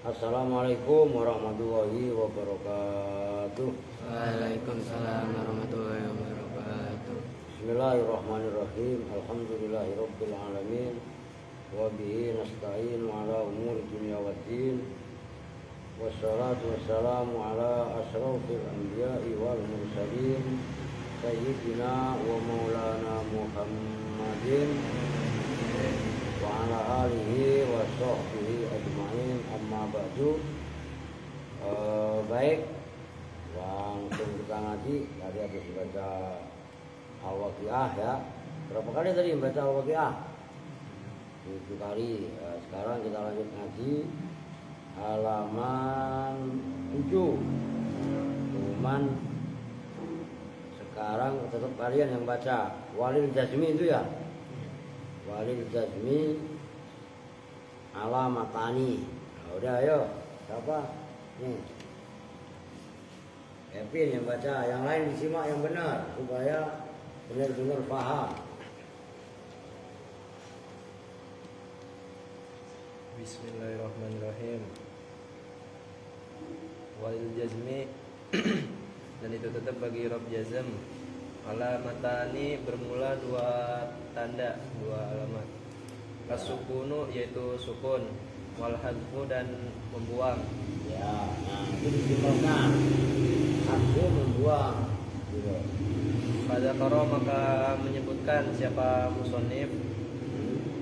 Assalamualaikum warahmatullahi wabarakatuh. Waalaikumsalam warahmatullahi wabarakatuh. Bismillahirrahmanirrahim. Alhamdulillahirabbil alamin. Wa bihi nasta'in ala umuri dunya waddin. Wassalatu wassalamu ala asyrafil anbiya'i wal mursalin sayyidina wa maulana Muhammadin wa ala alihi wa sahbihi ajma'in, amma ba'du. Baik, langsung kita ngaji. Tadi habis baca Al-Waqiah ya. Berapa kali tadi baca Al-Waqiah? 7 kali. Sekarang kita lanjut ngaji halaman 7. Cuman sekarang tetap kalian yang baca. Walil Jazmi itu ya. Walil Jazmi alamatani. Nah, udah ayo. Siapa? Nih. Kevin yang baca, yang lain disimak yang benar supaya benar-benar paham. Bismillahirrahmanirrahim. Walil jazmi dan itu tetap bagi rob jazm. Alamatani bermula 2 tanda, 2 alamat. As-sukunu yaitu sukun, wal hadfu dan membuang. Ya, nah itu disimpulkan. Aku membuang. Gitu. Pada karo maka menyebutkan siapa musonif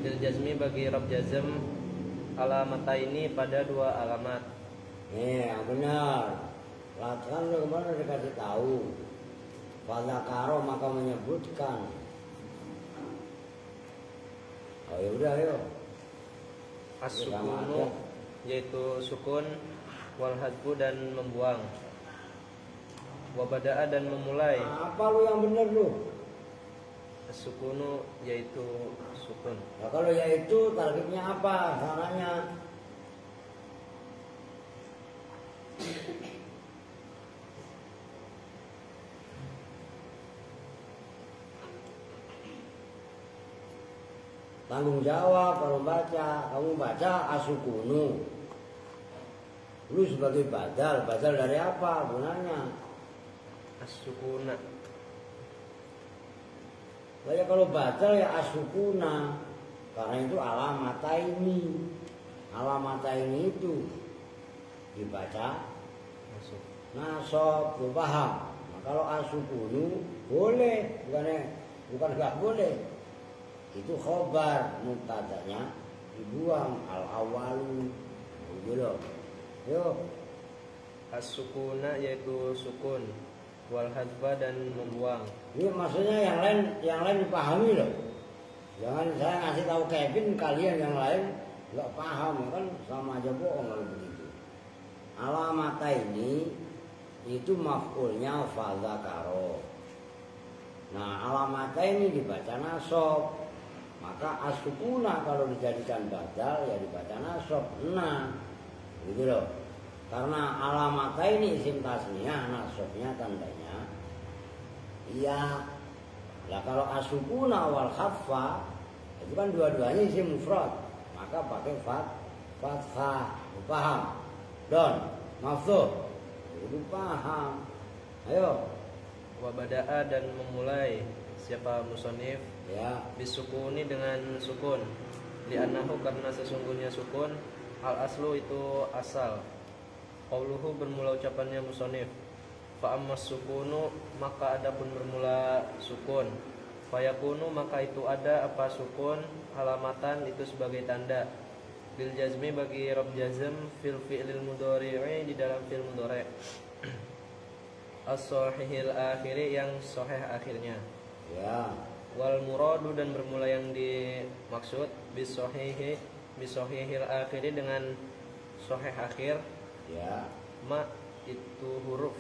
bil jazmi bagi rob jazm alamata ini pada 2 alamat. Nih, yang benar. Latihan lu kemarin dikasih tahu. Pada karo maka menyebutkan. Oh ya udah ayo. As-sukunu yaitu sukun, wal hadfu dan membuang. Wabada'a dan memulai. Apa lu yang benar lu? As-sukunu yaitu sukun. Nah, kalau yaitu targetnya apa? Caranya? Tanggung jawab kalau baca. Kamu baca asukunu. Lu sebagai badal. Badal dari apa gunanya? As-sukuna. Saya kalau badal ya asukuna. Karena itu alamata ini. Alamata ini itu dibaca Masuk. nasob. Lu paham? Nah, kalau asukunu boleh. Bukan nggak boleh. Itu khobar, mubtadanya dibuang, al-awalu gitu loh. Yuk. As-sukuna yaitu sukun, wal hadfa dan membuang. Ini maksudnya yang lain dipahami loh. Jangan saya ngasih tahu Kevin, kalian yang lain nggak paham kan, sama aja bohong kalau begitu. Alamata ini itu maf'ulnya fadzakaro. Nah, alamata ini dibaca nasob. Maka as-sukuna kalau dijadikan badal ya dibaca nasob. Nah, gitu loh. Karena alamata ini isim tasniyah, nasobnya tandanya iya. Lah kalau as-sukuna wal khaffa itu kan dua-duanya isim mufrad, maka pakai fathah. Paham? Don, maftuh. Itu paham. Ayo. Wabada'a dan memulai siapa musonif Ya. bisukuni dengan sukun. Li'annahu karena sesungguhnya sukun al aslu itu asal. Qauluhu bermula ucapannya musonif. Fa ammas sukunu maka adapun bermula sukun. Fayakunu maka itu ada apa sukun alamatan itu sebagai tanda. Bil jazmi bagi rob jazm fil fi'lil mudhari'i di dalam fi'il mudhari'. As-sahihil akhiri yang sahih akhirnya. Ya. Wal muradu dan bermula yang dimaksud bisahihil akhiri dengan sahih akhir. Ya. Ma itu huruf.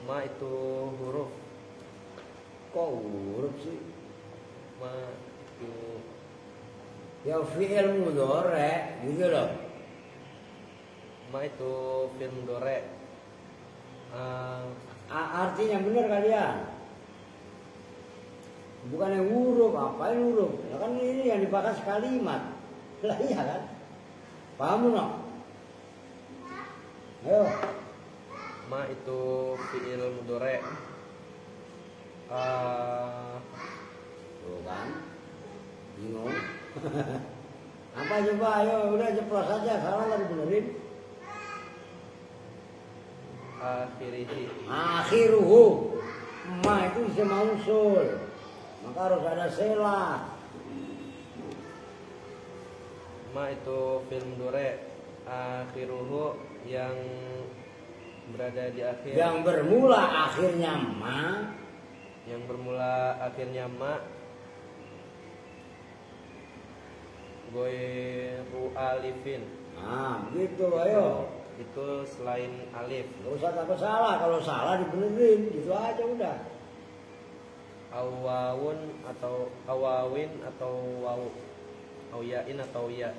Ma itu huruf. Kok huruf sih? Ma itu Ya fi'il mudhari gitu loh. ma itu fi'il mudhari'. Artinya benar kalian. Bukan yang huruf, apain huruf? Nah, kan ini yang dibahas kalimat. Lah iya kan? Paham no? Ayo. Ma itu fi'il mudhari'. Tuh kan? Bingung. Apa coba? Ayo udah ceplos aja. Salah lagi benerin. Akhirihi. Akhiruhu. Ma itu isim mausul. Maka harus ada sela. Ma itu fi'il mudhari'. Akhiruhu yang berada di akhir. Yang bermula akhirnya ma. Yang bermula akhirnya ma. Goiru alifin. Nah, begitu, ayo. Itu selain alif. Gak usah takut salah, kalau salah dibenerin, gitu aja udah. Awawun atau awawin atau wawu. Auyain atau ya.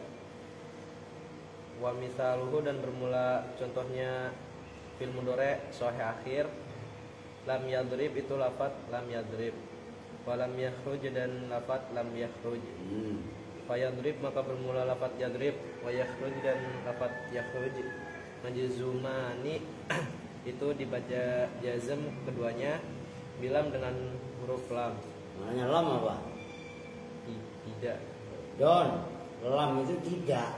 Wa misaluhu dan bermula contohnya fil mudhari' sahih akhir. Lam yadrib itu lafaz lam yadrib. Wa lam yakhruj dan lafaz lam yakhruj. Fayadrib maka bermula lafaz yadrib, wa yakhruj dan lafaz yakhruj. Majzumani itu dibaca jazm keduanya bilam dengan huruf lam. Maknanya lam apa? Tidak. Don, lam itu tidak.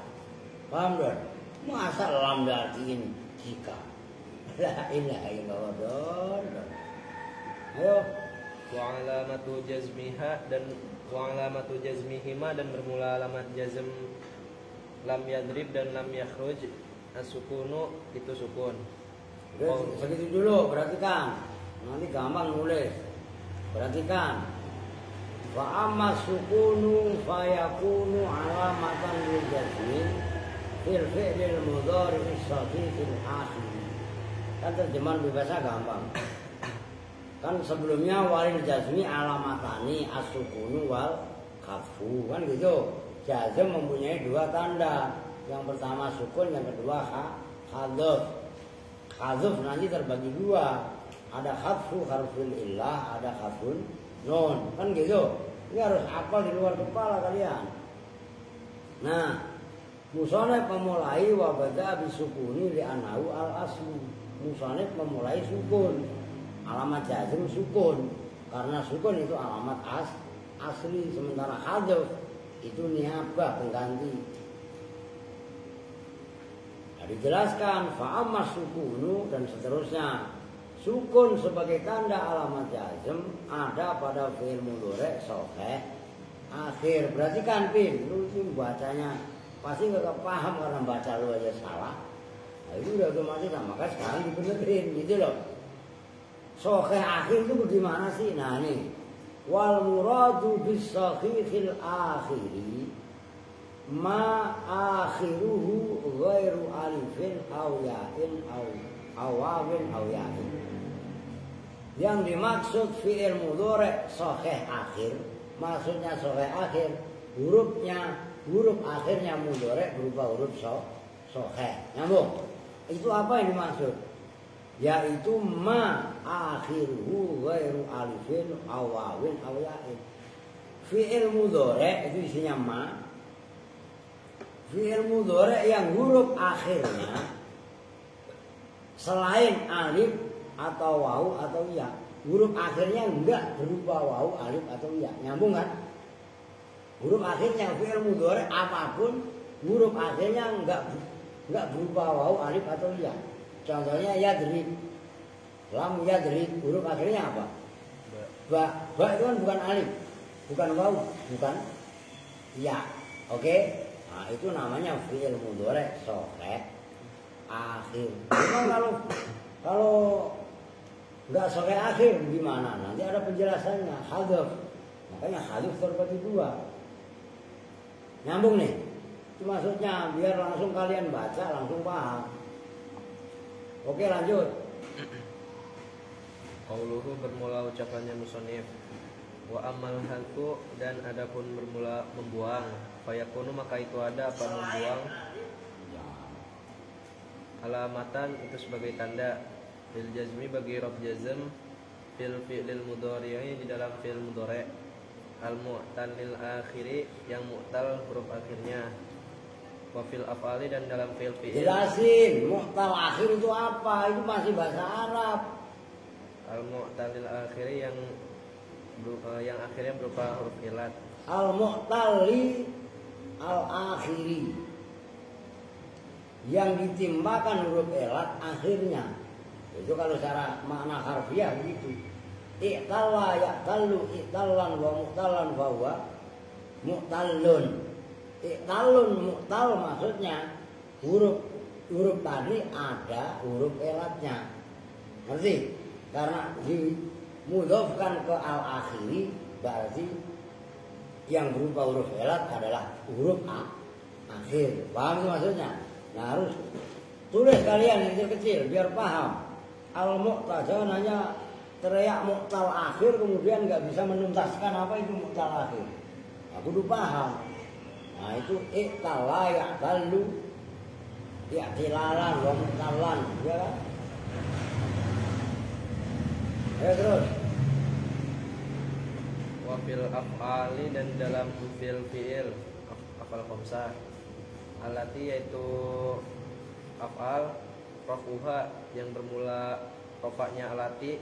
Paham Don? Masa lam diartiin jika? La ilaha illallah Don. Ayo. Wa alamatu jazmiha dan wa alamatu jazmihima dan bermula alamat jazm lam yadrib dan lam yakhruj as-sukunu itu sukun. Segitu dulu, perhatikan. Nanti gampang nulis. Perhatikan. Fa amma sukunu fayakunu alamatan lil jazmi fil fi'lil mudhari' as-saghir akhir. Kan terjemahan bebasnya gampang. Kan sebelumnya walil jazmi alamatani as-sukunu wal khafu kan gitu. Jazm mempunyai dua tanda. Yang pertama sukun, yang kedua hadzuf. Hadzuf nanti terbagi dua. Ada khafu harful illah, ada khafun nun. Kan gitu. Ini harus hafal di luar kepala kalian. Nah, musannif memulai wa bada bisukuni li annahu al aslu. Musannif memulai sukun. Alamat jazm sukun karena sukun itu alamat asli, sementara hadzuf itu niabah pengganti. Nah, dijelaskan fa amma sukunu dan seterusnya. Sukun sebagai tanda alamat jazm ada pada fi'il mudhari' sahih akhir. Berarti kan Pin, lu sih bacanya pasti enggak paham karena baca lu aja salah. Nah, itu udah otomatis, maka sekarang dibenerin gitu loh. Sahih akhir itu bagaimana sih? Nah ini wal muradu bis sahihil akhiri ma akhiruhu ghairu alifin aw ya'in aw wawin aw ya'in. Yang dimaksud fi'il mudhari' sahih akhir, maksudnya sahih akhir huruf akhirnya mudhari' berupa huruf sahih. Nyambung? Itu apa yang dimaksud? Yaitu ma akhiruhu ghairu alifin aw wawin aw ya'in. Fi'il mudhari' itu isinya ma. Fi'il mudhari' yang huruf akhirnya selain alif atau waw atau ya. Huruf akhirnya enggak berupa waw, alif atau ya. Nyambung kan? Huruf akhirnya fi'il mudhari' apapun huruf akhirnya enggak berupa waw, alif atau ya. Contohnya yadrib, lam yadrib, huruf akhirnya apa? Ba itu kan bukan alif, bukan waw, bukan ya. Oke? Nah, itu namanya fi'il mudhari' sahih akhir. Cuma kalau nggak sahih akhir gimana? Nanti ada penjelasannya, hadzuf. Makanya hadzuf terbagi dua. Nyambung nih. Itu maksudnya biar langsung kalian baca langsung paham. Oke lanjut. Qauluhu bermula ucapannya musannif. Wa amal halku dan adapun bermula membuang. Fayakunu maka itu ada apa membuang. Alamatan itu sebagai tanda. Bil jazmi bagi rob jazm. Fil fi'lil mudhari'i di dalam fi'il mudhari'. Al mu'tal lil akhiri yang mu'tal huruf akhirnya. Wa fil af'ali dan dalam fi'il fi'il. Jelasin, mu'tal akhir itu apa? Itu masih bahasa Arab. Al-mu'talil akhiri yang akhirnya berupa huruf ilat. Al-mu'tali al-akhiri, yang ditimbakan huruf ilat akhirnya. Itu kalau secara makna harfiah begitu. Iktalla ya'tallu iktallan wa mu'tallan fahuwa mu'tallun. Iktalun mu'tal maksudnya huruf tadi ada huruf ilatnya. Ngerti? Karena dimudhofkan ke al-akhiri berarti yang berupa huruf ilat adalah huruf akhir. Paham itu maksudnya? Nah, harus tulis kalian yang kecil biar paham. Al-mu'tal, jangan hanya teriak mu'tal akhir kemudian nggak bisa menuntaskan apa itu mu'tal akhir. Aku udah paham. Nah itu iktala ya'tallu i'tilalan wa mu'talan, ya kan? Ya terus. Wa fil af'ali dan dalam fi'il fi'il af'al khamsah. Alati yaitu af'al rafuha yang bermula rofaknya alati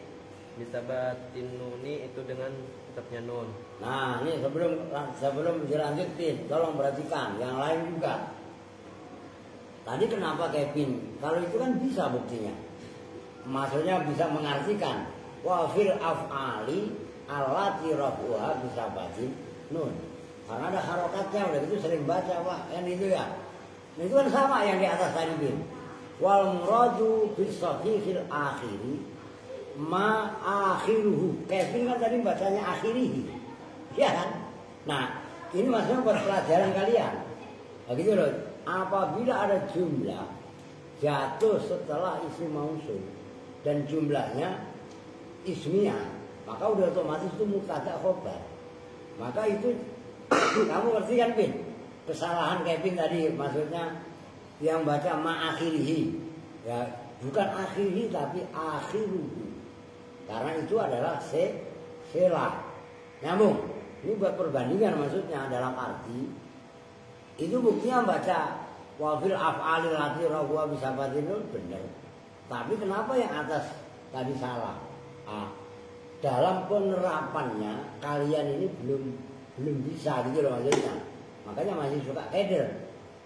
bisabatin nuni itu dengan tetapnya nun. Nah ini sebelum dilanjutin tolong perhatikan yang lain juga. Tadi kenapa Kevin? Kalau itu kan bisa buktinya. Maksudnya bisa mengartikan wa fil af'ali allati rafuha bisabatin nun. Karena ada harokatnya, udah itu sering baca Pak, yang itu ya. Nah, itu kan sama yang di atas tadi bin. Wal muradu bisahihil akhiri ma akhiruhu. Kevin kan tadi bacanya akhirihi. Ya kan? Nah, ini maksudnya buat pelajaran kalian. Begitu loh. Apabila ada jumlah jatuh setelah isim mausul dan jumlahnya ismiyah, maka udah otomatis itu mubtada khobar. Maka itu kamu ngerti kan Pin? Kesalahan Kevin tadi maksudnya yang baca ma akhirihi. Ya, bukan akhirihi tapi akhiruhu. Karena itu adalah sela. Nyambung. Ini buat perbandingan maksudnya dalam arti itu buktinya baca wafil af'alil lati rahuwa bisabatin nun benar. Tapi kenapa yang atas tadi salah? Dalam penerapannya kalian ini belum bisa gitu loh maksudnya. Makanya masih suka keder.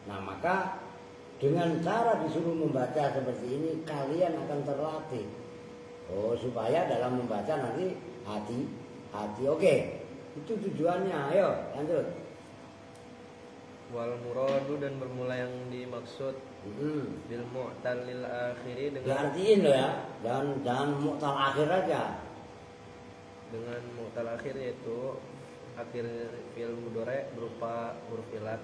Nah maka dengan cara disuruh membaca seperti ini kalian akan terlatih. Oh supaya dalam membaca nanti hati. Oke. Itu tujuannya. Ayo lanjut. Wal muradu dan bermula yang dimaksud bil mu'talil akhiri dengan diartiin loh ya. Jangan mu'tal akhir aja. Dengan mu'tal akhir yaitu akhir fi'il mudhari berupa huruf ilat.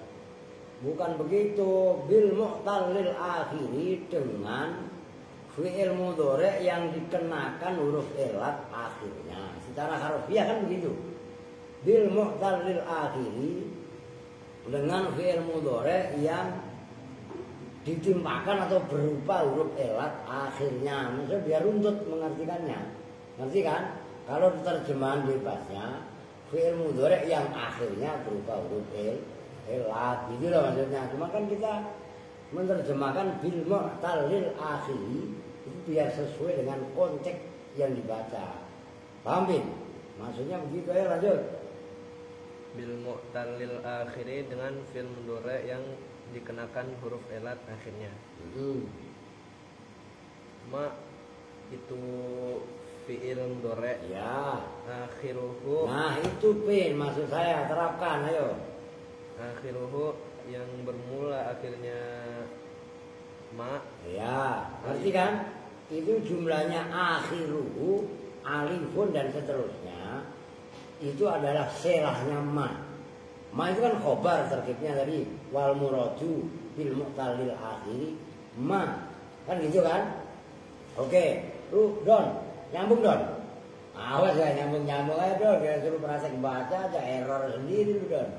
Bukan begitu, bil mu'talil akhiri dengan fi'il mudhari yang dikenakan huruf ilat akhirnya. Secara harfiah kan begitu. Bil mu'talil akhiri dengan fi'il mudhari yang ditimpakan atau berupa huruf ilat akhirnya. Maksudnya biar runtut mengartikannya. Ngerti kan? Kalau terjemahan bebasnya fi'il mudhari yang akhirnya berupa huruf ilat gitu loh maksudnya. Cuma kan kita menerjemahkan bil mu'talil akhiri itu biar sesuai dengan konteks yang dibaca. Paham Bin? Maksudnya begitu ya, lanjut. Bil mu'talil akhiri dengan fi'il mudhari yang dikenakan huruf ilat akhirnya. Ma itu fi'il mudhari ya akhiruhu. Nah itu Pin maksud saya, terapkan ayo. Akhiruhu yang bermula akhirnya ma. Ya ngerti kan? Itu jumlahnya akhiruhu alifun dan seterusnya itu adalah selahnya ma. Ma itu kan khobar terkibnya tadi wal muradu bil mu'talil akhiri ma. Kan gitu kan? Oke, lu Don, nyambung Don. Awas ya nyambung aja Don, dia suruh praktek baca aja error sendiri lu Don.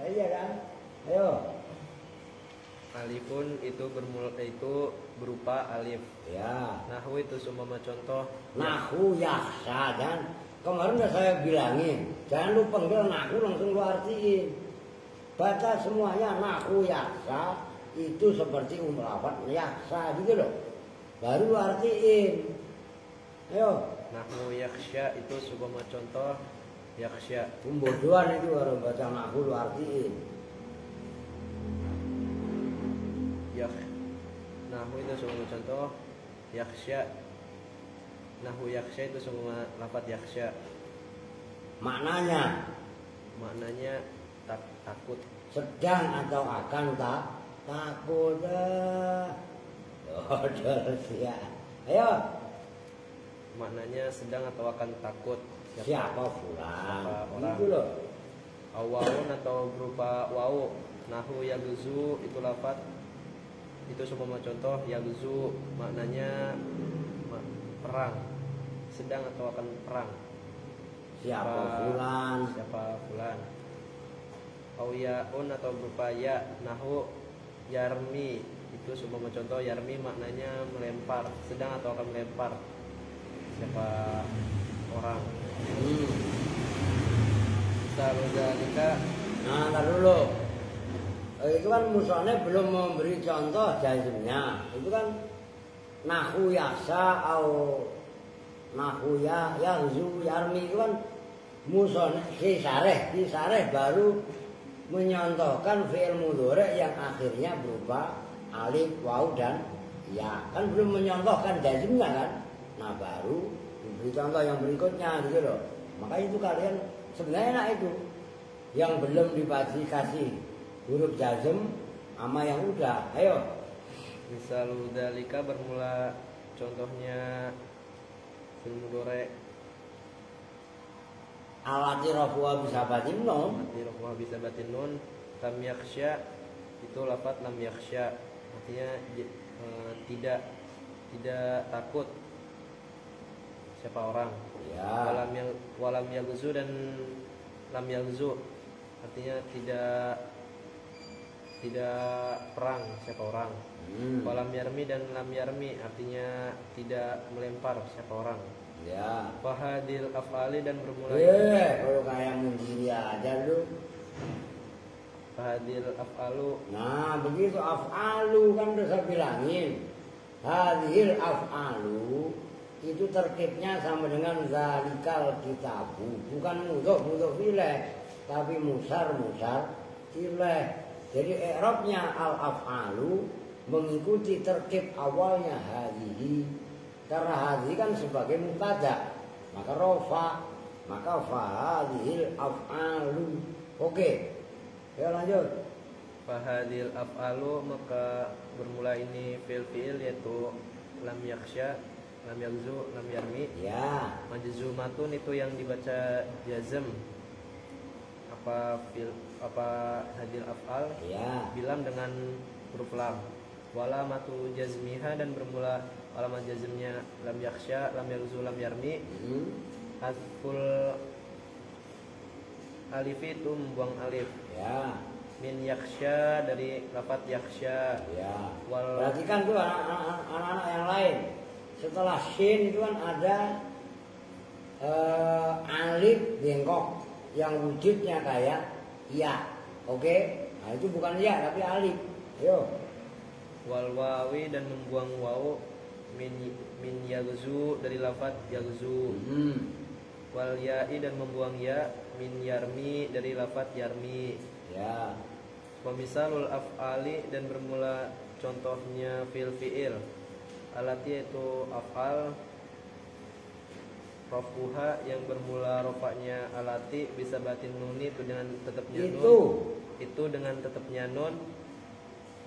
Iya kan? Ayo. Alifun itu bermula itu berupa alif. Ya. Nahwu itu seumpama contoh. Nahwu yakhsha dan kemarin udah saya bilangin, jangan lu panggil nahwu langsung lu artiin. baca semuanya nahu yaksa itu seperti lafaz yaksa gitu loh. Baru artiin. Ayo. Nahu yaksya itu sebuah contoh yaksya. Pembodohan itu orang baca nahu lu artiin. Nahu itu sebuah contoh yaksya. Nahu yaksya itu semua lafaz yaksya. Maknanya takut. Sedang atau akan takut. Ya. Ayo. Maknanya sedang atau akan takut. Siapa fulan? Orang. Itu loh. Awawun atau berupa wau. Nahu yaguzu itu lafaz. Itu semua contoh yaguzu maknanya perang. Sedang atau akan perang. Siapa fulan? Auyaun atau berupa ya. Nahu yarmi itu semua contoh yarmi maknanya melempar. Sedang atau akan melempar. Siapa orang. Saludalika. Nah, ntar dulu. Itu kan musonnya belum memberi contoh jazmnya. Itu kan nahu yaksa au nahu yahzu yarmi itu kan musonnya kisareh baru menyontohkan fi'il mudhari yang akhirnya berupa alif, waw dan ya. Kan belum menyontohkan jazmnya kan. Nah, baru diberi contoh yang berikutnya gitu loh. Makanya itu kalian sebenarnya enak itu. Yang belum dikasih huruf jazm sama yang udah. Ayo. Misaludalika bermula contohnya fi'il mudhari Alati rafu'a bisa batin nun. Alati rafu'a bisa batin nun. Lam yakhsha itu lafaz lam yakhsha. Artinya tidak takut. Siapa orang? Ya. Walam yaghzu dan lam yaghzu artinya tidak perang siapa orang. Walam yarmi dan lam yarmi artinya tidak melempar siapa orang. Ya. Fahadil af'ali dan bermula kalau kayak mendiri aja lu. Fahadil af'alu. Nah, begitu af'alu kan udah saya bilangin. Hadhil af'alu itu tertibnya sama dengan zalikal kitabu, bukan mudhof ilaih, tapi musar ilaih. Jadi i'rabnya al af'alu mengikuti tertib awalnya hadhihi. Karena hadhihi kan sebagai mubtada, maka rofa, maka fahadhil af'alu. Oke. Ya lanjut. Fahadil af'alu maka bermula ini fi'il yaitu lam yakhsha, lam yaghzu, lam yarmi. Ya. Majzumatun itu yang dibaca jazm. Apa hadil af'al? Ya. Bilam dengan huruf lam. Walamatu jazmiha dan bermula alamat jazmnya lam yakhsha, lam yaghzu, lam yarmi. Hadful alif itu membuang alif. Ya. Min yakhsha dari lafaz yakhsha. Ya. Perhatikan tuh anak-anak yang lain. Setelah shin itu kan ada alif bengkok yang wujudnya kayak ya. Oke? Nah, itu bukan ya tapi alif. Yo. Wal wawi dan membuang waw min yaghzu dari lafaz yaghzu. Wal ya'i dan membuang ya min yarmi dari lafaz yarmi. Ya. Pemisalul af'ali dan bermula contohnya fi'il alati itu af'al rafuha yang bermula rofaknya alati bisa batin nuni itu dengan tetapnya nun. Itu dengan tetapnya nun.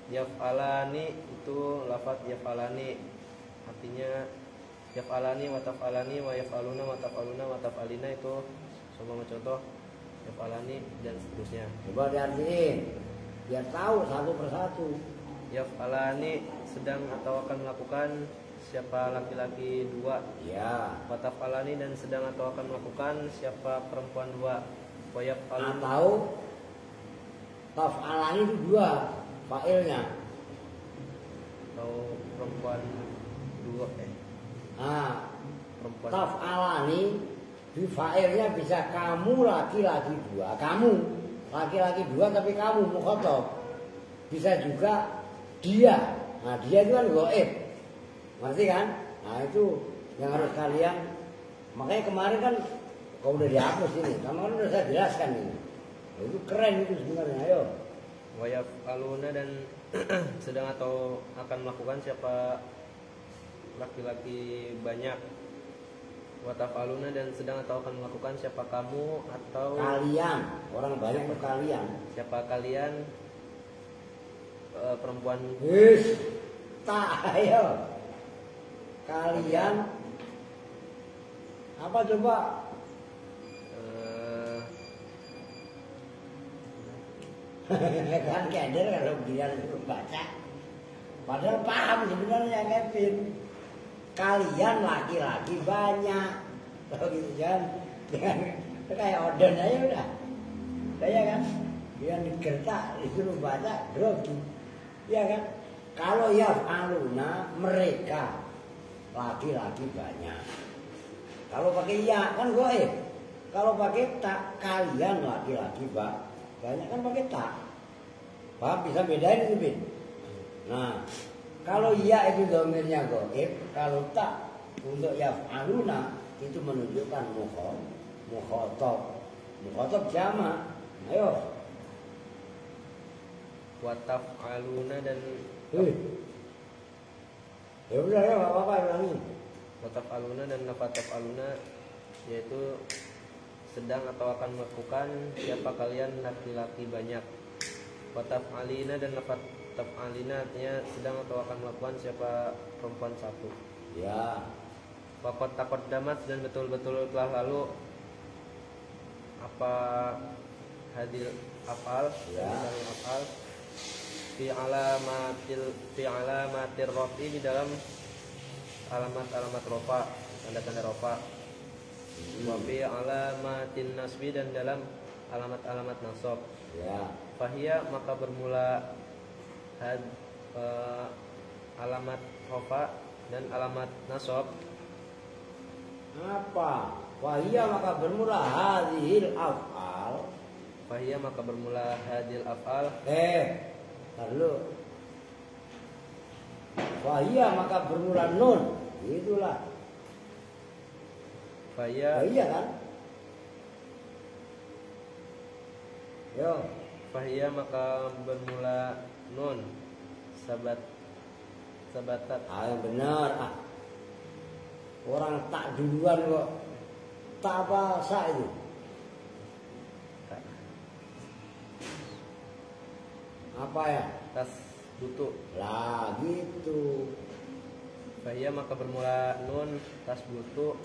Yaf'alani itu lafaz yaf'alani artinya yaf'alani wa taf'alani wa yaf'aluna wa taf'aluna wa taf'alina itu semua contoh yaf'alani dan seterusnya. Coba diartiin biar tahu satu persatu. Yaf'alani sedang atau akan melakukan siapa laki-laki dua. Ya. Wa taf'alani dan sedang atau akan melakukan siapa perempuan dua. Wa yaf'aluna Atau taf'alani itu dua fa'ilnya. Atau perempuan dua perempuan. Taf'alani di fa'ilnya bisa kamu laki-laki dua, kamu laki-laki dua tapi kamu mukhotob. Bisa juga dia. Nah dia itu kan goib, ngerti kan? Nah itu yang harus kalian. Makanya kemarin kan kau udah dihapus ini, kamu kan udah saya jelaskan ini. Nah, itu keren itu sebenarnya. Ayo. Wayaf aluna dan sedang atau akan melakukan siapa laki-laki banyak. Wataf aluna dan sedang atau akan melakukan siapa kamu atau Kalian, orang banyak itu kalian. siapa kalian perempuan. Wis, tak ayo. Kalian apa coba? Kan keder kalau dia suruh baca. Padahal paham sebenarnya Kevin. Kalian laki-laki banyak. Kalau gitu kan, dengan kayak odon aja udah. Saya kan, dia digertak disuruh baca grogi. Ya kan? Kalau ya aluna mereka laki-laki banyak. Kalau pakai ya kan goib. Kalau pakai tak kalian laki-laki banyak kan pakai tak. Paham bisa bedain itu Bin? Nah, kalau ya itu domirnya goib, kalau tak untuk ya aluna itu menunjukkan mukhotob. Mukhotob jamak. Ayo. Wataf aluna dan Ya udah ya apa-apa ulangin. wataf aluna dan nafataf aluna yaitu sedang atau akan melakukan siapa kalian laki-laki banyak. Wataf alina dan nafataf alina artinya sedang atau akan melakukan siapa perempuan satu. Ya. Wakot takot damat dan betul-betul telah lalu apa hadil afal Ya. dan afal fi alamatir rofi di dalam alamat-alamat rofa, tanda-tanda rofa. Wa fi alamatin nasbi dan dalam alamat-alamat nasab. Ya. Fahia maka bermula alamat rofa dan alamat nasab. Apa? Wahia maka bermula hadhil af'al. Fahia maka bermula hadil afal. Lalu wahia maka bermula nun. Itulah. Fahia Wahia kan? Yo. Fahia maka bermula nun sabatat. Yang benar. Orang tak duluan kok. Tak apa sa itu. Apa ya? Tas butuh. Lah gitu. Fahia maka bermula nun tas butuh.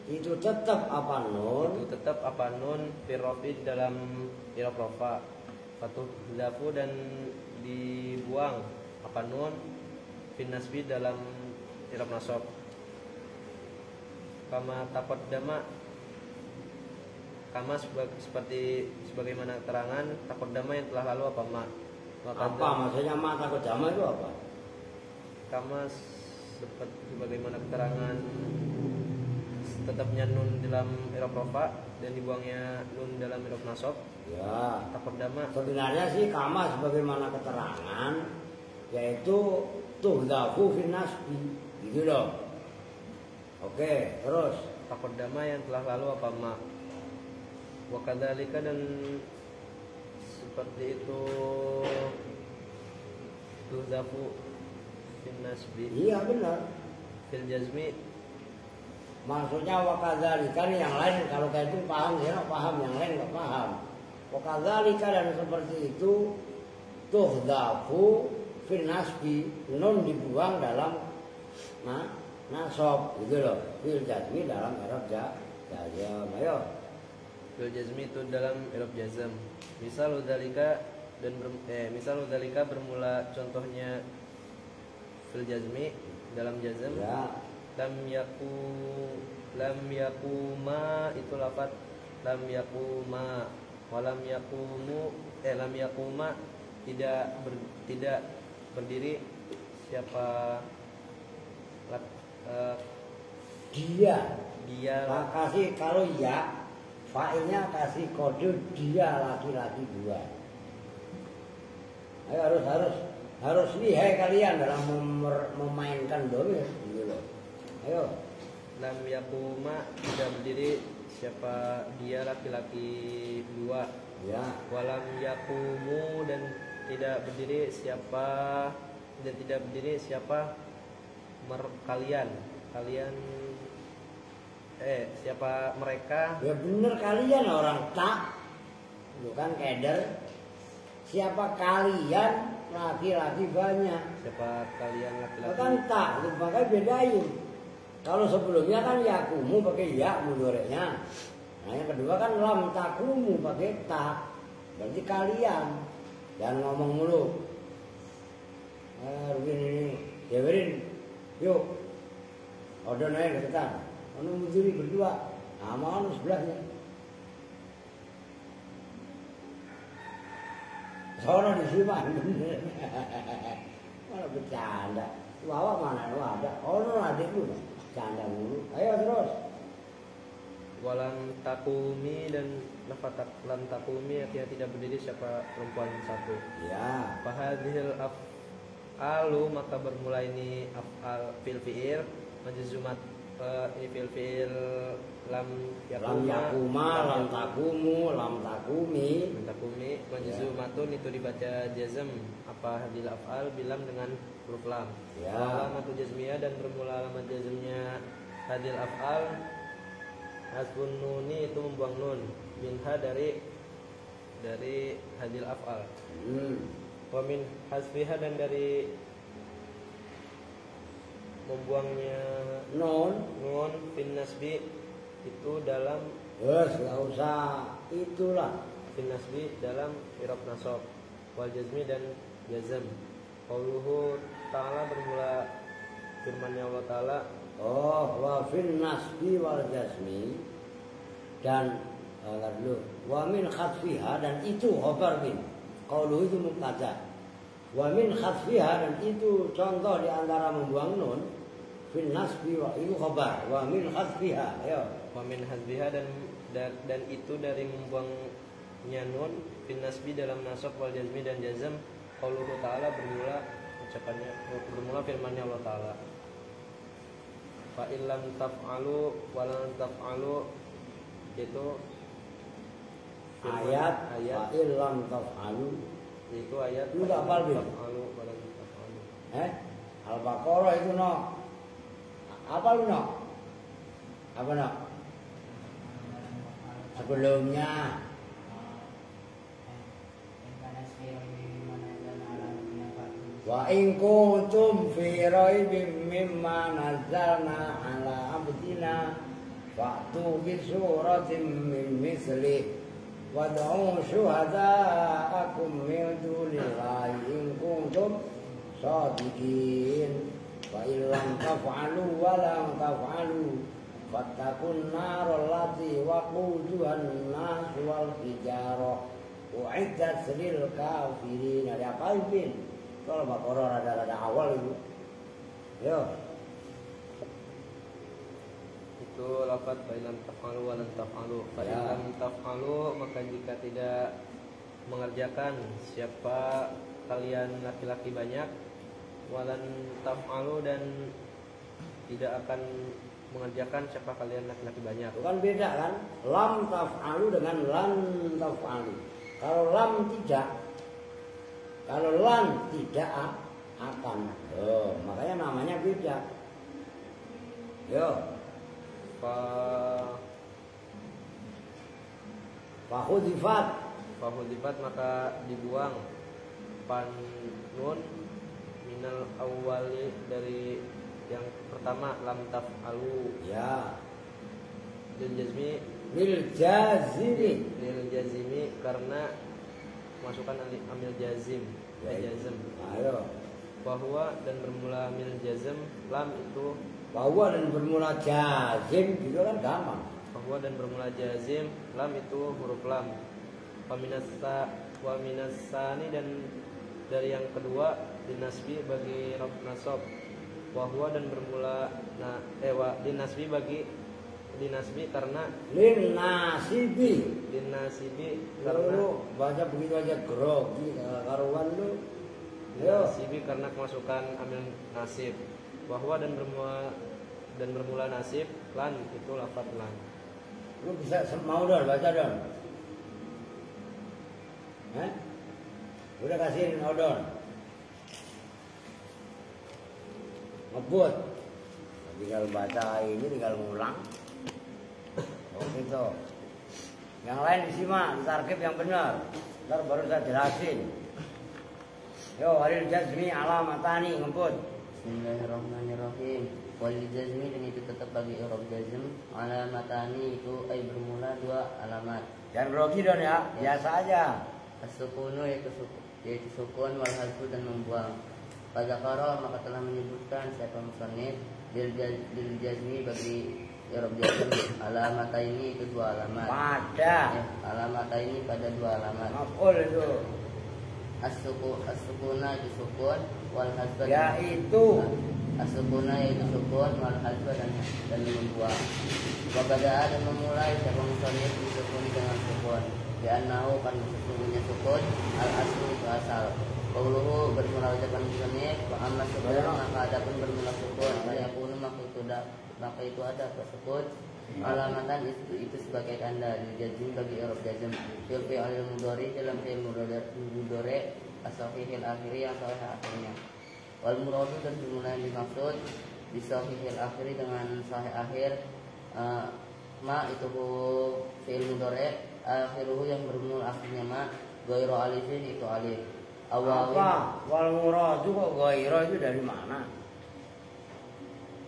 Itu tetap apa nun? Itu tetap apa nun firrofi dalam irof rofa. Fatuh dafu dan dibuang apa nun finasbi dalam irof nasab. Kama takot dama kama seperti sebagaimana keterangan takot dama yang telah lalu apa ma. Apa maksudnya ma takut jama itu apa? Kama seperti sebagaimana keterangan tetapnya nun dalam irof rofa dan dibuangnya nun dalam irof nasab. Ya. Takot dama Sebenarnya sih kama sebagaimana keterangan yaitu tuhdafu fin nasbi. Gitu loh. Oke, terus takot dama yang telah lalu apa ma. Wa kadzalika dan seperti itu tuhdafu fin nasbi iya benar. fil jazmi. Maksudnya wakadzalika yang lain kalau kayak itu paham ya paham, yang lain nggak paham. Wakadzalika dan seperti itu tuhdafu fin nasbi nun dibuang dalam nasab gitu loh. Fil jazmi dalam i'rab jazm. Ayo. Fil jazmi itu dalam irof jazm. Misal udzalika bermula contohnya fil jazmi dalam jazm. Ya. Lam yakuma itu lafaz lam yakuma walam yakumu lam yakuma tidak berdiri siapa Dia dia kasih kalau ya Fa'ilnya kasih kode dia laki-laki dua. Ayo harus lihai kalian dalam memainkan dhamir gitu loh. Ayo. Lam yakuma tidak berdiri siapa dia laki-laki dua. Ya. Walam yakumu dan tidak berdiri siapa kalian siapa mereka. Ya bener kalian orang tak. Bukan keder. Siapa kalian laki-laki banyak. Siapa kalian laki-laki? Kan tak, makanya bedain. Kalau sebelumnya kan yakumu pakai ya mudoreknya. Nah yang kedua kan lam takumu pakai tak. Berarti kalian. Jangan ngomong mulu. Rubin ini, Dewerin, yuk. Order naik deketan. Anu mujuri berdua. Sama anu sebelahnya. Soalnya di sini mah bener. Mana bercanda. Wawa mana lu ada? Oh lu adik lu. Bercanda mulu. Ayo terus. Walam takumi dan lafaz lam takumi artinya tidak berdiri siapa perempuan satu. Ya. Fahadhil af'alu maka bermula ini af'al fil fi'il majzumat ini fil fi'il lam yakuma, lam takumu, lam takumi. Majzumatun itu dibaca jazm apa hadil af'al bilam dengan huruf lam. Ya. Alamatu jazmiyah dan bermula alamat jazmnya hadil af'al hasbun nuni itu membuang nun minha dari hadil af'al. Wa min hasfiha dan dari membuangnya nun fin nasbi itu dalam nggak usah itulah fin nasbi dalam i'rab nasab wal jazmi dan jazm. Qauluhu ta'ala bermula firman Allah Ta'ala wa fin nasbi wal jazmi dan wa min khatfiha dan itu khabar min. Qauluhu itu mubtada. Wa min khatfiha dan itu contoh di antara membuang nun fin nasbi wa itu khabar wa min khatfiha. Ayo. Wa min hadfiha dan itu dari membuangnya nun fin nasbi dalam nasab wal jazmi dan jazm. Qauluhu ta'ala bermula firman Allah Ta'ala. Fa illam taf'alu wa lan taf'alu itu ayat fa illam taf'alu itu ayat lu enggak hafal bin Al-Baqarah itu no apa lu no apa no sebelumnya wa in kuntum fi raibin mimma nazzalna ala abdina fa'tu bi suratin min mislihi wad'u syuhada'akum min dunillahi in kuntum shadiqin wa illam taf'alu wa lam taf'alu fattaqun naral lati waquduhan nas wal hijarah u'iddat lil kafirin. Ada apa Ibn? Kalau Baqarah rada-rada awal itu. Yo. Itu lafaz fa illam taf'alu wa lan taf'alu. Fa illam taf'alu maka jika tidak mengerjakan siapa kalian laki-laki banyak, walan taf'alu dan tidak akan mengerjakan siapa kalian laki-laki banyak. Itu kan beda kan? Lam taf'alu dengan lan taf'alu. Kalau lam tidak, kalau lan tidak akan. Makanya namanya beda. Yo. Fahudifat maka dibuang pan nun minal awali dari yang pertama lam taf'alu ya lil jazimi karena masukkan amil jazim jazm. Ayo. Bahwa dan bermula amil jazm lam itu bahwa dan bermula jazim itu kan gampang. Bahwa dan bermula jazim lam itu huruf lam. Wa minasani dan dari yang kedua dinasbi bagi rob nasab. Bahwa dan bermula dinasbi bagi dinasbi karena lin nasibi. dinasibi Karena karena baca begitu aja grogi karuan lu. Yo, dinasibi karena kemasukan amil nasib. Bahwa dan bermula nasib lan itu lafaz lan. lu bisa mau dong baca dong. Udah kasihin odon. Ngebut. Tinggal baca ini, tinggal ngulang. Oh gitu. Yang lain disimak, ditarkib yang benar. Ntar baru saya jelasin. Yo, walil jazmi alamatani ngebut. Bismillahirrahmanirrahim. Walil jazmi dan itu tetap bagi i'rab jazm. Alamatani itu bermula dua alamat. Jangan grogi dong ya, biasa aja. As-sukunu yaitu sukun wal hadfu dan membuang. Pada karo maka telah menyebutkan siapa musannif lil jazmi bagi i'rab jazm alamata ini itu dua alamat. Pada Alamata ini pada dua alamat. maf'ul itu. As-sukuna itu sukun wal hadfu Yaitu as-sukuna yaitu sukun wal hadfu dan membuang. Wabada'a dan memulai siapa musannif disukuni dengan sukun. Li'annahu kan sesungguhnya sukun al-aslu itu asal. Qauluhu bermula ucapan musannif wa amma sukun maka adapun bermula sukun fayakunu maka itu ada tersebut alamatan itu sebagai tanda jazm bagi i'rab jazm fil fi'il mudhari dalam fi'il mudhari as-sahihil akhiri yang sahih akhirnya. Wal muradu dan bermula yang dimaksud bisahihil akhiri dengan sahih akhir ma itu fi'il mudhari akhiruhu yang bermula akhirnya ma ghairu alifin itu alif awalin. Apa? Wal muradu kok ghairu itu dari mana?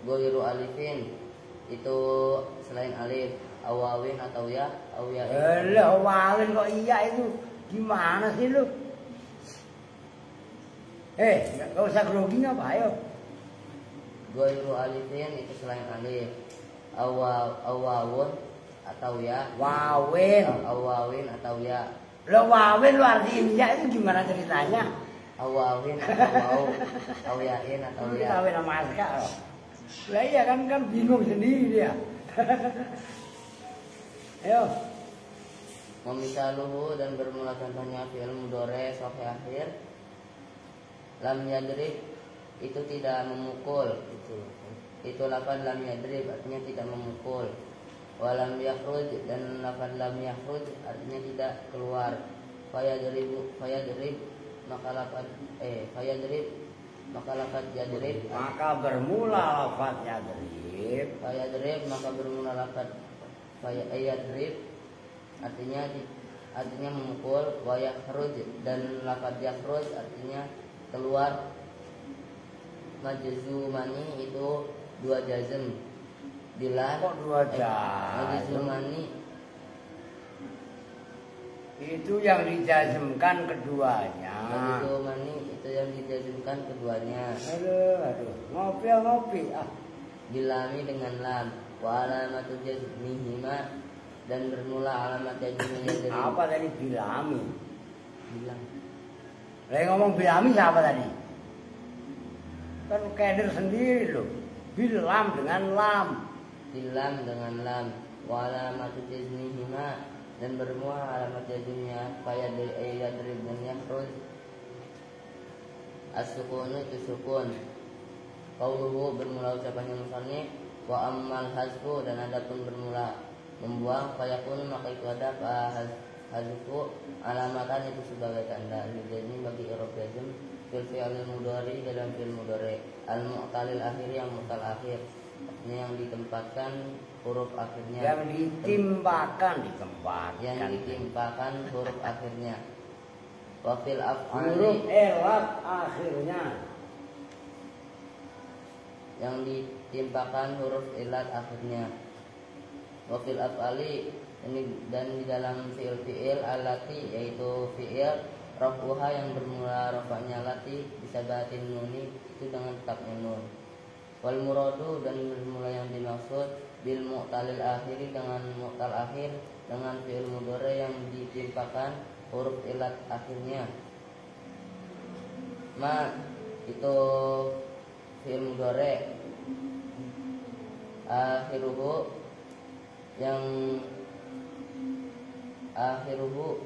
Ghairu alifin itu selain alif awawin atau ya awya. Lah awalin kok iya itu gimana sih lu? Enggak usah grogi apa ayo. Ghairu alifin itu selain alif awawun atau ya Wawin. awawin atau ya Lo wawin lu artiin ya itu gimana ceritanya? awawin atau awyain atau Lu ya kawin sama Aska loh. Lah iya kan bingung sendiri dia. Ayo. Memisaluhu dan bermula contohnya fi'il mudhari sahih akhir lam yadrib itu tidak memukul itu lafaz lam yadrib artinya tidak memukul. Walam yakhruj dan lafaz lam yakhruj artinya tidak keluar. Fayadrib maka lafaz yadrib Maka bermula lafaznya drib. fayadrib maka bermula lafaz fayadrib artinya memukul. Wa yakhruj dan lafaz yakhruj artinya keluar. Majzumani itu dua jazm. Bila Kok dua jazm? majzumani Itu yang dijazmkan keduanya. majzumani itu yang dijazmkan keduanya. Aduh. Ngopi. Bilami dengan lam. Wa alamatu jazmihima dan bermula alamat jazmnya dari Apa tadi bilami? bilang Lagi ngomong bilami siapa tadi? Kan keder sendiri loh. Bilam dengan lam. bilam dengan lam. Wa alamatu jazmihima dan bermula alamat jazmnya fayadrib dan yakhruj. As-sukunu itu sukun. Qauluhu bermula ucapannya musannif wa ammal hazfu dan adapun bermula membuang fayakun maka itu ada hazfu alamatan itu sebagai tanda jazm bagi i'rab jazm fil fi'il mudhari dalam fi'il mudhari al-mu'talil akhir yang mu'tal akhir artinya yang ditempatkan huruf akhirnya Yang ditimpakan huruf akhirnya. Wa fil huruf af'ali elat akhirnya. yang ditimpakan huruf ilat akhirnya. Wa fil af'ali dan di dalam fi'il alati yaitu fi'il rafuha yang bermula rafanya lati bisa batin nuni itu dengan tetapnya nun. Wal muradu dan bermula yang dimaksud bil mu'talil akhiri dengan mu'tal akhir dengan fi'il mudhari yang ditimpakan huruf ilat akhirnya. Ma itu fi'il mudhari akhiruhu yang akhiruhu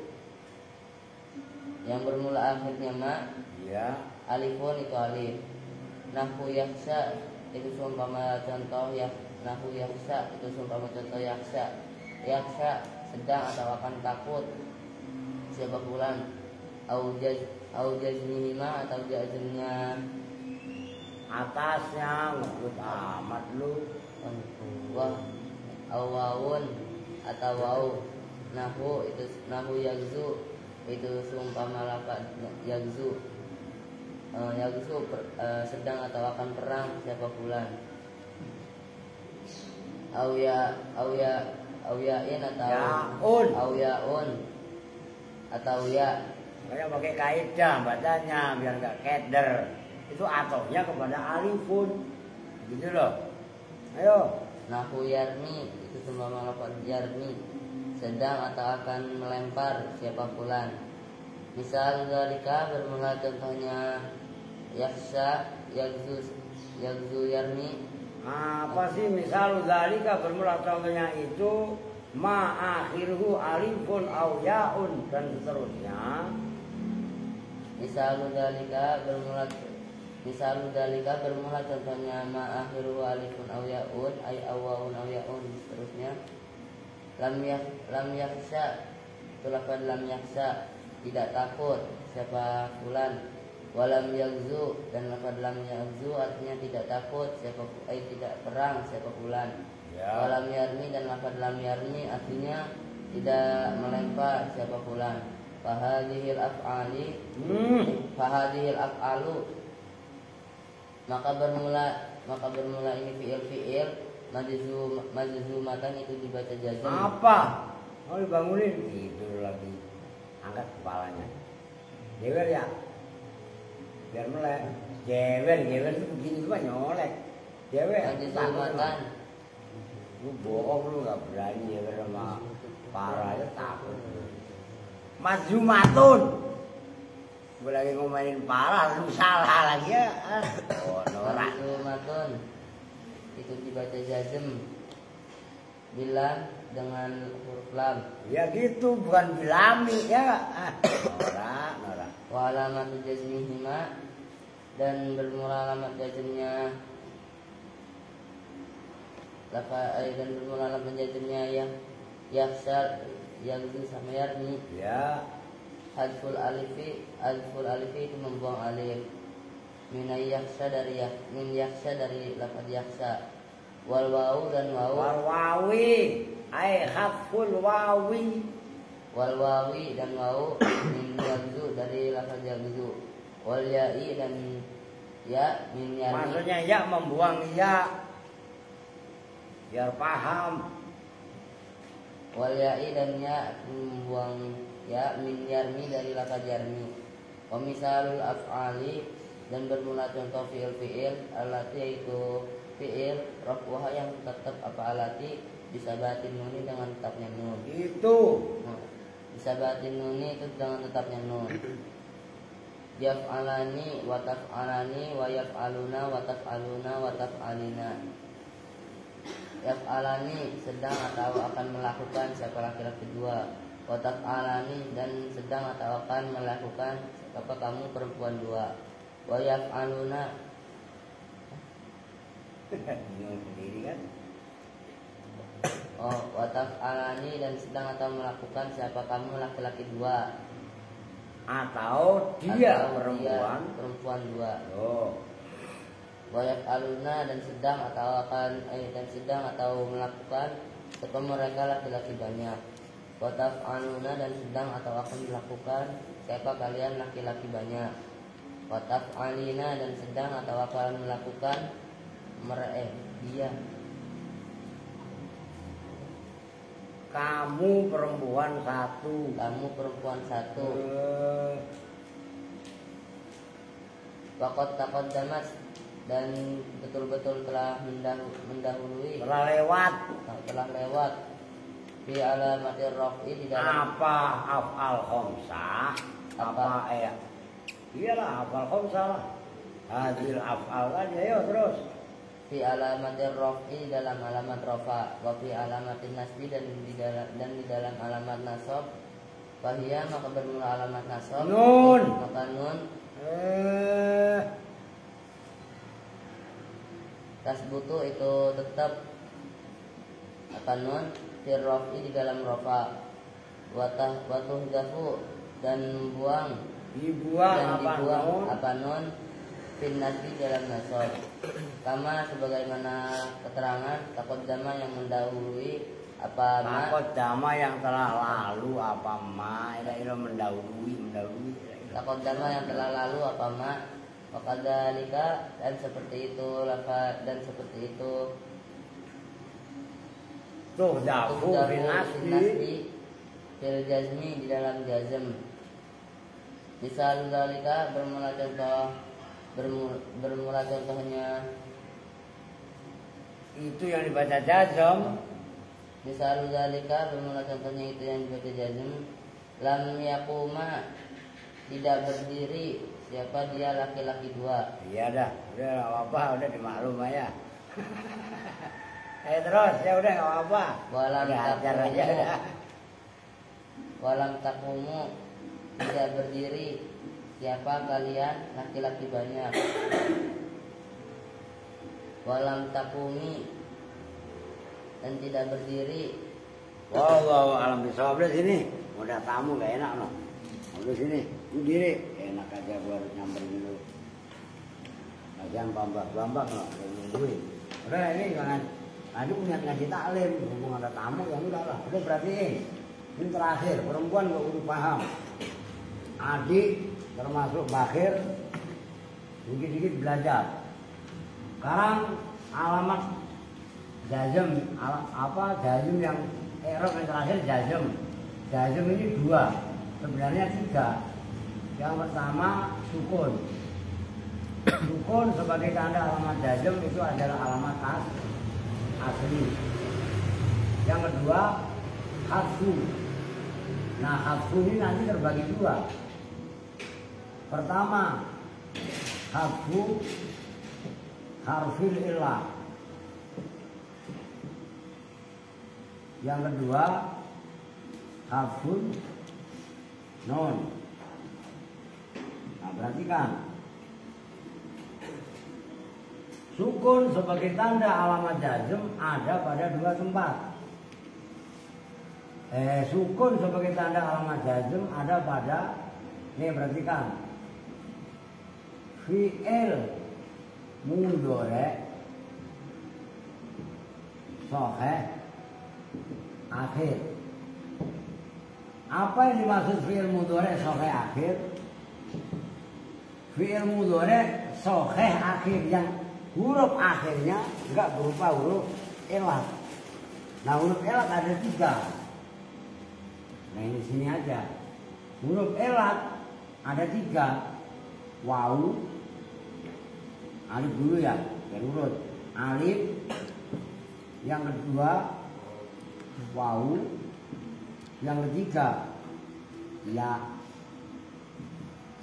yang bermula akhirnya ma, Ya. alifun itu alif. Nahu yaksa itu seumpama contoh ya, nahu yaksa itu seumpama contoh yaksa. Yaksa sedang atau akan takut siapa fulan. Au jazmihima atau jazmnya Atasnya ngebut amat lu. wah, au wawun atau wau. Nahu itu nahu yagzu itu seumpama lafaz yagzu. Yagzu sedang atau akan perang siapa fulan. Au yain atau Yaun. au yaun atau ya. Kayak pakai kaidah bacanya biar nggak keder. Itu atofnya kepada alifun. Gitu loh. Ayo. Nahu yarmi itu seumpama lafaz yarmi sedang atau akan melempar siapa fulan. Misal zalika bermula contohnya yaksa yagzu yarmi. Apa sih misal zalika bermula contohnya itu ma akhiruhu alifun au yaun dan seterusnya. Misal dalika bermula contohnya ma akhiru alifun aw yaun ay awaun aw yaun seterusnya. Lam yakhsha itu lafaz lam yakhsha tidak takut siapa fulan. Walam yagzu dan lafaz lam yagzu artinya tidak takut siapa tidak perang siapa fulan. Ya. Walam yarmi dan lafaz lam yarmi artinya tidak melempar siapa fulan. Fahadhil af'alu maka bermula ini fiil majzumatan itu dibaca jazm. Apa? Mau dibangunin? Tidur lagi. Angkat kepalanya. Jewer ya? Biar melek. Jewer itu begini cuma nyolek. Jewer. Majzumatan. Lu bohong lu gak berani jewer sama parah aja takut. Majzumatun. Gue lagi ngomainin parah, lu salah lagi ya. Oh, norak. Majzumatun itu dibaca jazm bila dengan huruf lam. Ya gitu, bukan bilami ya. Norak. Wa alamatu jazmihima dan bermula alamat jazmnya dan bermula alamat jazmnya yang yaksar yagzu sama yarmi. Ya. Hadful alifi itu membuang alif. Min yaksha dari lafaz yaksha. Wal wawu dan wawu. Wal wawi ai khaful wawi. Wal wawi dan wawu min yagzu dari lafaz yagzu. Wal ya'i dan ya min yarmi. Maksudnya ya membuang ya. Biar paham. Wal ya'i dan ya membuang ya min yarmi dari lafaz yarmi. Wa misalul af'ali dan bermula contoh fiil alati yaitu fiil raf'uha yang tetap apa alati disabatin nuni dengan tetapnya nun. Itu. Disabatin nuni itu dengan tetapnya nun. Yaf'alani wa taf'alani wa yaf'aluna wa taf'aluna wa taf'alina. Yaf'alani sedang atau akan melakukan siapa laki-laki dua. Wa taf'alani dan sedang atau akan melakukan siapa kamu perempuan dua. Wa yaf'aluna Bingung sendiri kan? wa taf'alani dan sedang atau melakukan siapa kamu laki-laki dua. Atau dia perempuan dua. Oh. Wa yaf'aluna dan sedang atau melakukan siapa mereka laki-laki banyak. Wa taf'aluna dan sedang atau akan dilakukan siapa kalian laki-laki banyak. Wa taf'alina dan sedang atau akan melakukan dia. Kamu perempuan satu. Waqad taqaddamat dan betul-betul telah mendahului. Telah lewat. Fi alamatir raf'i di dalam Apa af'al khamsah? Apa Iyalah af'al khamsah lah. Hadil af'al kan ya terus. fi alamatir raf'i dalam alamat rafa, wa fi alamatin nasbi dan di dalam alamat nasab. Fahiyya maka bermula alamat nasab Nun. maka nun tasbutu itu tetap apa nun fil raf'i di dalam rafa, watuh dafu dan dibuang dibuang apa nun fil nasbi dalam nasab. Kama sebagaimana keterangan takut dama yang mendahului apa ma, takut dama yang telah lalu apa ma, ila mendahului takut dama yang telah lalu apa ma, wakadzalika dan seperti itu lafaz dan seperti itu tuh dafu bin nasbi fil jazmi di dalam jazm. Misal zalika bermula contohnya itu yang dibaca jazm. Misal zalika bermula contohnya itu yang dibaca jazm. Lam yakuma tidak berdiri siapa dia laki-laki dua. Iya dah, udah nggak apa-apa, udah dimaklum ya. Terus ya udah nggak apa-apa. Walam takumu tidak berdiri siapa kalian laki-laki banyak. Walam takumi dan tidak berdiri. Wow, alam bisawab deh sini. Udah tamu gak enak no. Udah sini, berdiri. Enak aja gua harus nyamperin dulu. Jangan bambak no, nungguin. Udah ini jangan. Tadi punya ngaji taklim, ngomong ada tamu ya udah lah. Udah perhatiin. Ini terakhir, perempuan gak udah paham. Adik termasuk bakhir, dikit-dikit belajar. Sekarang alamat jazm, jazm yang i'rab yang terakhir jazm. Jazm ini dua, sebenarnya tiga. Yang pertama sukun. Sukun sebagai tanda alamat jazm itu adalah alamat asli. Yang kedua hadfu. Nah hadfu ini nanti terbagi dua. Pertama hadfu harfil illah. Yang kedua hadfun nun. Nah perhatikan, sukun sebagai tanda alamat jazm ada pada dua tempat. Sukun sebagai tanda alamat jazm ada pada, nih perhatikan, fi'il mudhari' sahih akhir. Apa yang dimaksud fi'il mudhari' sahih akhir? Fi'il mudhari' sahih akhir yang huruf akhirnya enggak berupa huruf elat. Nah huruf elat ada tiga. Nah ini sini aja. Huruf elat ada tiga. Waw, alif dulu ya, biar urut. Alif, yang kedua waw, yang ketiga ya.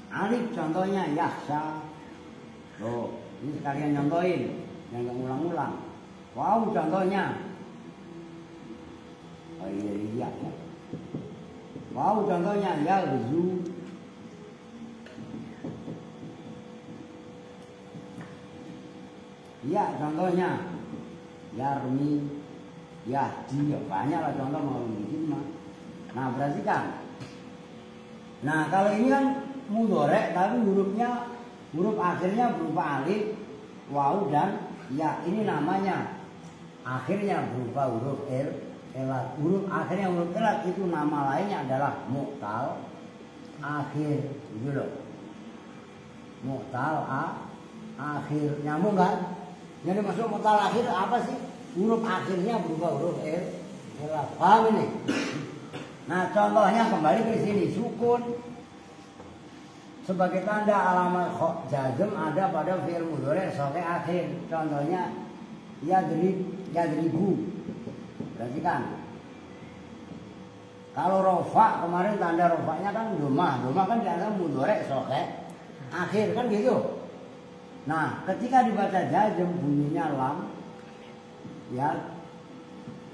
Alif contohnya yaksa. Loh, ini sekalian contohin, jangan ulang-ulang. Waw contohnya, oh iya. Waw contohnya yalzu. Ya contohnya yarmi, yahdi, ya banyak lah contoh mau bikin mah. Nah perhatikan. Nah kalau ini kan mudhari' tapi huruf akhirnya berupa alif, waw dan ya. Ini namanya akhirnya berupa huruf elat. Huruf akhirnya huruf elat itu nama lainnya adalah mu'tal akhir, gitu loh. Mu'tal akhir, nyambung kan? Jadi masuk mu'tal akhir apa sih? Huruf akhirnya berupa huruf elat. Paham ini? Nah contohnya kembali ke sini, sukun sebagai tanda alamat jazm ada pada fi'il mudhari' sahih akhir. Contohnya yadribu. Perhatikan. Kalau rofa kemarin tanda rofanya kan domah kan dianggap mudhari' sahih akhir kan gitu. Nah, ketika dibaca jazm bunyinya lam ya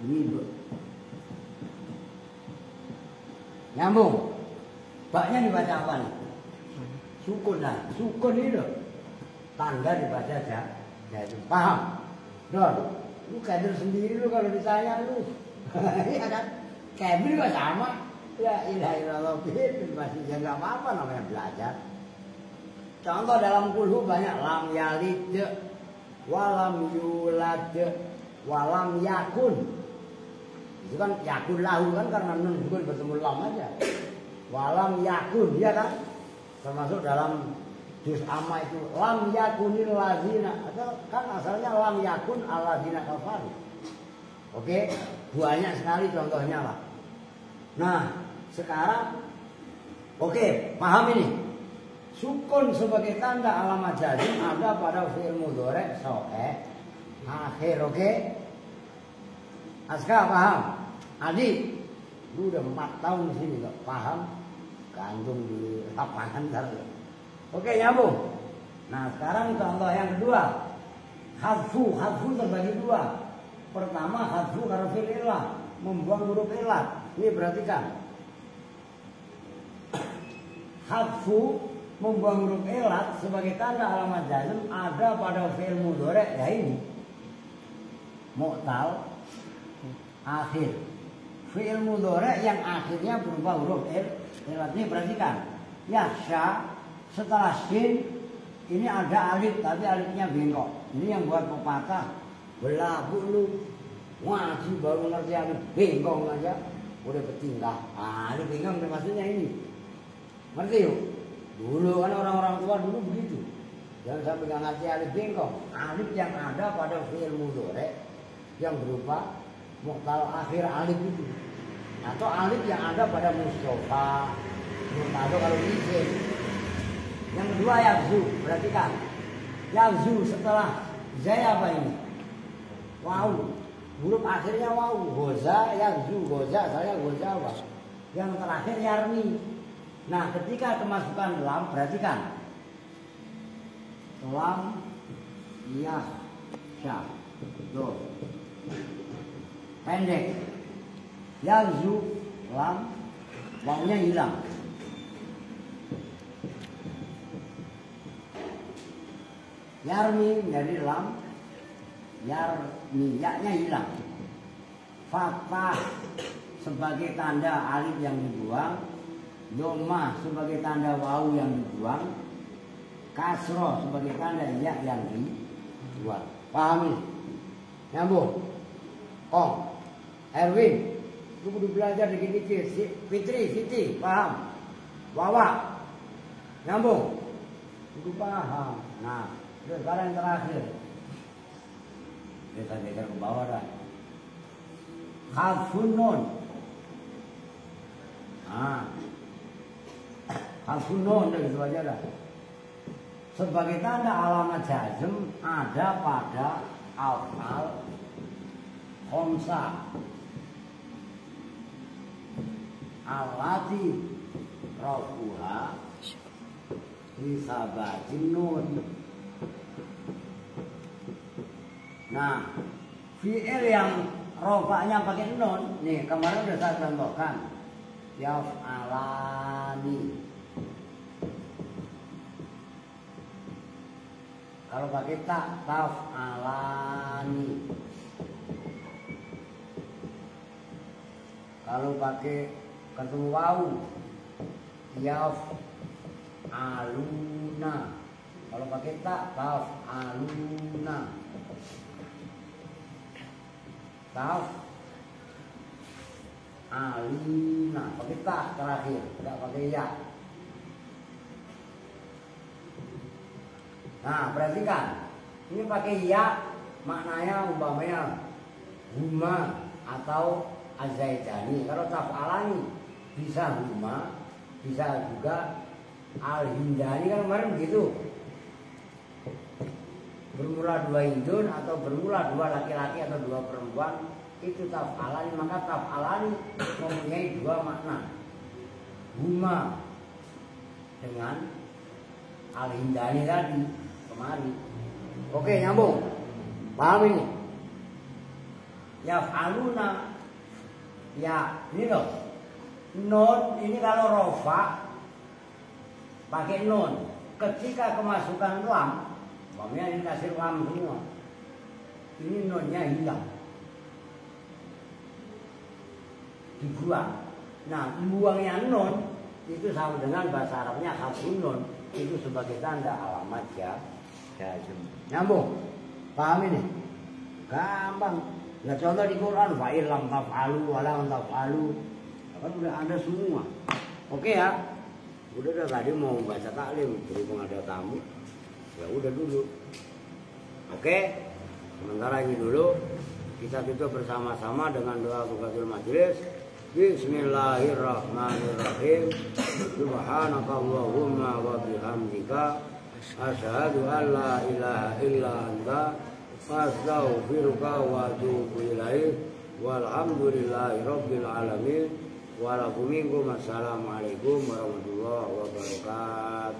libur. Nyambung. Baknya dibaca apa nih? Sukun lah. Sukun itu tanda dibaca jazm. Paham? Dor, lu kader sendiri lu kalau ditanya lu. Iya kan? Kader juga sama. Ya ilaha illallah masih enggak apa-apa namanya belajar. Contoh dalam kulhu banyak lam yalid, walam yulad, walam yakun. Itu kan yakun lahu kan karena nun juga bertemu lam aja. Walam yakun dia kan termasuk dalam juz amma itu lam yakunil ladzina atau kan asalnya lam yakun alladzina kafaru. Oke, banyak sekali contohnya lah. Nah, sekarang oke, paham ini. Sukun sebagai tanda alamat jazm ada pada fi'il mudhari' sahih akhir, oke? Aska paham? Adi, lu udah 4 tahun di sini gak paham? Gantung di lapangan ntar. Oke, nyambung. Nah, sekarang contoh yang kedua. Hadfu terbagi 2. Pertama hadfu karena fi'il ilah, membuang huruf ilah. Ini perhatikan. Hadfu membuang huruf ilat sebagai tanda alamat jazm ada pada fi'il mudhari' ya ini mu'tal akhir. Fi'il mudhari' yang akhirnya berupa huruf ilat ini perhatikan. Yaksha setelah sin ini ada alif tapi alifnya bengkok. Ini yang buat pepatah belagu lu ngaji baru ngerti alif bengkok aja udah bertingkah. Ah, alif bengkok maksudnya ini. Ngerti yuk? Dulu kan orang-orang tua dulu begitu. Jangan sampai nggak ngerti alif bengkok. Alif yang ada pada fi'il mudhari' yang berupa mu'tal akhir alif itu. Atau alif yang ada pada mustofa, mutado kalau isim. Yang kedua yafzu, perhatikan. Yafzu setelah zai apa ini? Waw. Huruf akhirnya waw. Goza, yafzu, goza, saya goza apa? Yang terakhir yarmi. Nah, ketika kemasukan lam, perhatikan. Lam, ya, syah, do. Pendek. Yalzu, lam, wawnya hilang. Yarmi menjadi lam, yarmi, yaknya hilang. Fathah sebagai tanda alif yang dibuang. Doma sebagai tanda wawu yang dibuang, kasroh sebagai tanda ya yang dibuang. Pahami? Nyambung? Oh, Erwin, lu kudu belajar dikit-dikit. Fitri, Siti, paham? Wawa, nyambung? Kudu paham. Nah, sekarang yang terakhir. Kita geser ke bawah dah. Hafun nun. Nah. Hafun nun gitu aja dah. Sebagai tanda alamat jazm ada pada afal khamsah. Alati rafuha bisabatin nun. Nah, fi'il yang rofaknya pakai nun, nih kemarin udah saya contohkan. Yaf'alani. Kalau pakai tak, taf'alani. Kalau pakai ketemu wawu, yaf'aluna. Kalau pakai tak, taf'aluna. Taf'alina. Pakai tak terakhir, tidak pakai ya. Nah, perhatikan. Ini pakai ya, maknanya umpamanya huma atau azaitani. Kalau taf'alani bisa huma, bisa juga al-hindani, kan kemarin begitu. Bermula 2 hindun atau bermula 2 laki-laki atau 2 perempuan, itu taf'alani. Maka taf'alani mempunyai 2 makna. Huma dengan al-hindani tadi. mari. Oke, nyambung. Paham ini? Ya faluna. Ya, ini loh. Nun ini kalau rofa pakai nun. Ketika kemasukan lam, umpamanya ini kasih lam semua. Ini nunnya hilang. Dibuang. Nah, buangnya nun itu sama dengan bahasa Arabnya hafun nun. Itu sebagai tanda alamat jazm. Nyambung? Paham ini? Gampang. Nah, contoh di Quran fa'il lam taf'alu wa lam taf'alu. Kan udah ada semua. Oke ya. Udah tadi mau baca taklim, berhubung ada tamu. Ya udah dulu. Oke. Sementara ini dulu kita tutup bersama-sama dengan doa bukatul majelis. Bismillahirrahmanirrahim. Subhanaka Allahumma wa bihamdika asyhadu an la ilaha illa anta astaghfiruka wa atubu ilaik. Walhamdulillahirabbil alamin. Assalamualaikum warahmatullahi wabarakatuh.